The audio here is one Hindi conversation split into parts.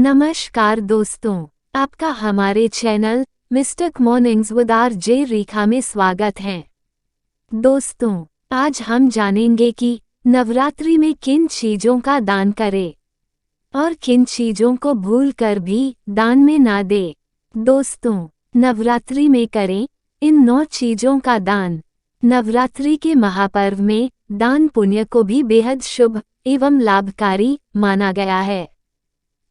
नमस्कार दोस्तों, आपका हमारे channel Mystic Mornings with RJ Rekha में स्वागत है। दोस्तों, आज हम जानेंगे कि नवरात्रि में किन चीजों का दान करें और किन चीजों को भूल कर भी दान में ना दे। दोस्तों, नवरात्रि में करें इन 9 चीजों का दान। नवरात्रि के महापर्व में दान पुण्य को भी बेहद शुभ एवं लाभकारी माना गया है।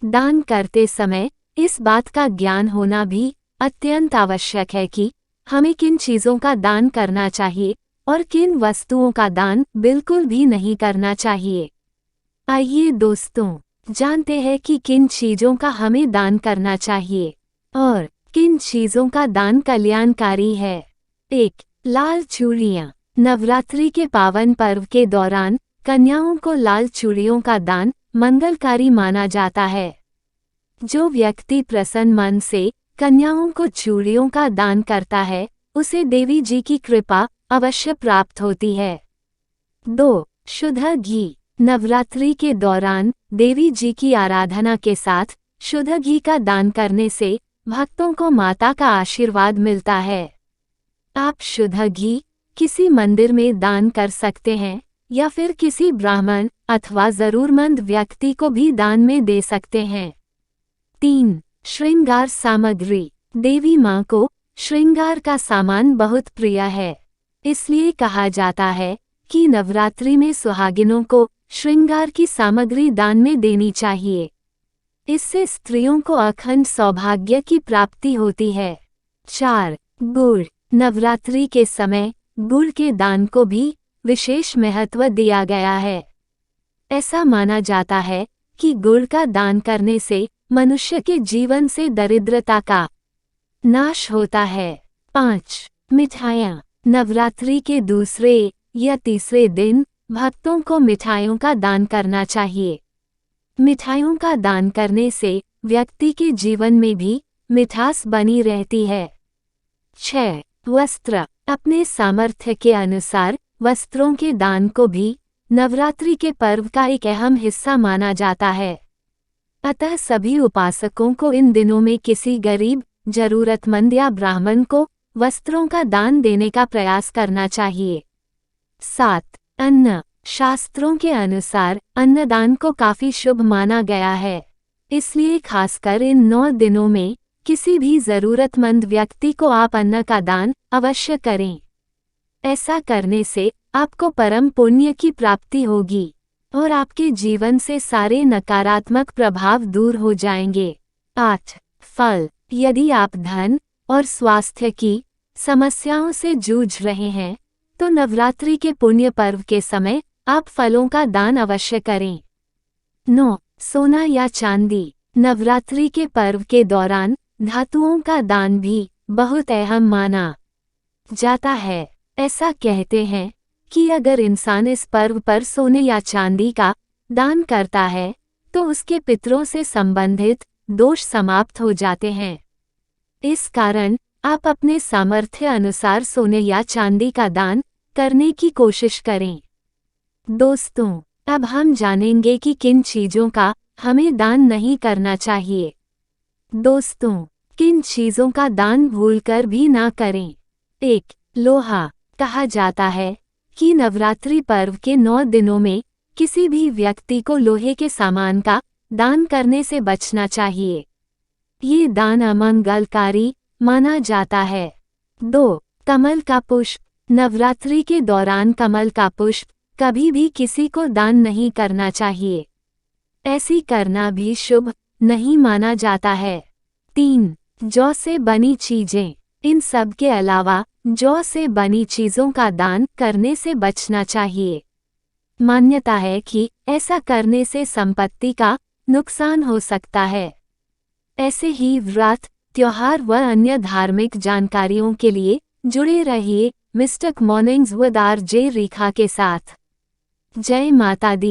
दान करते समय इस बात का ज्ञान होना भी अत्यंत आवश्यक है कि हमें किन चीज़ों का दान करना चाहिए और किन वस्तुओं का दान बिल्कुल भी नहीं करना चाहिए। आइए दोस्तों, जानते हैं कि किन चीज़ों का हमें दान करना चाहिए और किन चीज़ों का दान कल्याणकारी है। 1. लाल चूड़ियाँ। नवरात्रि के पावन पर्व के दौरान कन्याओं को लाल चूड़ियों का दान मंगलकारी माना जाता है। जो व्यक्ति प्रसन्न मन से कन्याओं को चूड़ियों का दान करता है, उसे देवी जी की कृपा अवश्य प्राप्त होती है। 2. शुद्ध घी। नवरात्रि के दौरान देवी जी की आराधना के साथ शुद्ध घी का दान करने से भक्तों को माता का आशीर्वाद मिलता है। आप शुद्ध घी किसी मंदिर में दान कर सकते हैं या फिर किसी ब्राह्मण अथवा जरूरतमंद व्यक्ति को भी दान में दे सकते हैं। 3. श्रृंगार सामग्री। देवी माँ को श्रृंगार का सामान बहुत प्रिय है, इसलिए कहा जाता है कि नवरात्रि में सुहागिनों को श्रृंगार की सामग्री दान में देनी चाहिए। इससे स्त्रियों को अखंड सौभाग्य की प्राप्ति होती है। 4. गुड़। नवरात्रि के समय गुड़ के दान को भी विशेष महत्व दिया गया है। ऐसा माना जाता है कि गुड़ का दान करने से मनुष्य के जीवन से दरिद्रता का नाश होता है। 5. मिठाइयाँ। नवरात्रि के दूसरे या तीसरे दिन भक्तों को मिठाइयों का दान करना चाहिए। मिठाइयों का दान करने से व्यक्ति के जीवन में भी मिठास बनी रहती है। 6. वस्त्र। अपने सामर्थ्य के अनुसार वस्त्रों के दान को भी नवरात्रि के पर्व का एक अहम हिस्सा माना जाता है। अतः सभी उपासकों को इन दिनों में किसी गरीब, जरूरतमंद या ब्राह्मण को वस्त्रों का दान देने का प्रयास करना चाहिए। 7. अन्न। शास्त्रों के अनुसार अन्नदान को काफी शुभ माना गया है, इसलिए खासकर इन 9 दिनों में किसी भी जरूरतमंद व्यक्ति को आप अन्न का दान अवश्य करें। ऐसा करने से आपको परम पुण्य की प्राप्ति होगी और आपके जीवन से सारे नकारात्मक प्रभाव दूर हो जाएंगे। 8. फल। यदि आप धन और स्वास्थ्य की समस्याओं से जूझ रहे हैं, तो नवरात्रि के पुण्य पर्व के समय आप फलों का दान अवश्य करें। 9. सोना या चांदी। नवरात्रि के पर्व के दौरान धातुओं का दान भी बहुत अहम माना जाता है। ऐसा कहते हैं कि अगर इंसान इस पर्व पर सोने या चांदी का दान करता है, तो उसके पितरों से संबंधित दोष समाप्त हो जाते हैं। इस कारण आप अपने सामर्थ्य अनुसार सोने या चांदी का दान करने की कोशिश करें। दोस्तों, अब हम जानेंगे कि किन चीज़ों का हमें दान नहीं करना चाहिए। दोस्तों, किन चीज़ों का दान भूलकर भी ना करें। 1. लोहा। कहा जाता है कि नवरात्रि पर्व के 9 दिनों में किसी भी व्यक्ति को लोहे के सामान का दान करने से बचना चाहिए। ये दान अमंगलकारी माना जाता है। 2. कमल का पुष्प। नवरात्रि के दौरान कमल का पुष्प कभी भी किसी को दान नहीं करना चाहिए। ऐसी करना भी शुभ नहीं माना जाता है। 3. जौ से बनी चीजें। इन सब के अलावा जौ से बनी चीज़ों का दान करने से बचना चाहिए। मान्यता है कि ऐसा करने से संपत्ति का नुकसान हो सकता है। ऐसे ही व्रत, त्योहार व अन्य धार्मिक जानकारियों के लिए जुड़े रहिए मिस्टिक मॉर्निंग्स विद आरजे रेखा के साथ। जय माता दी।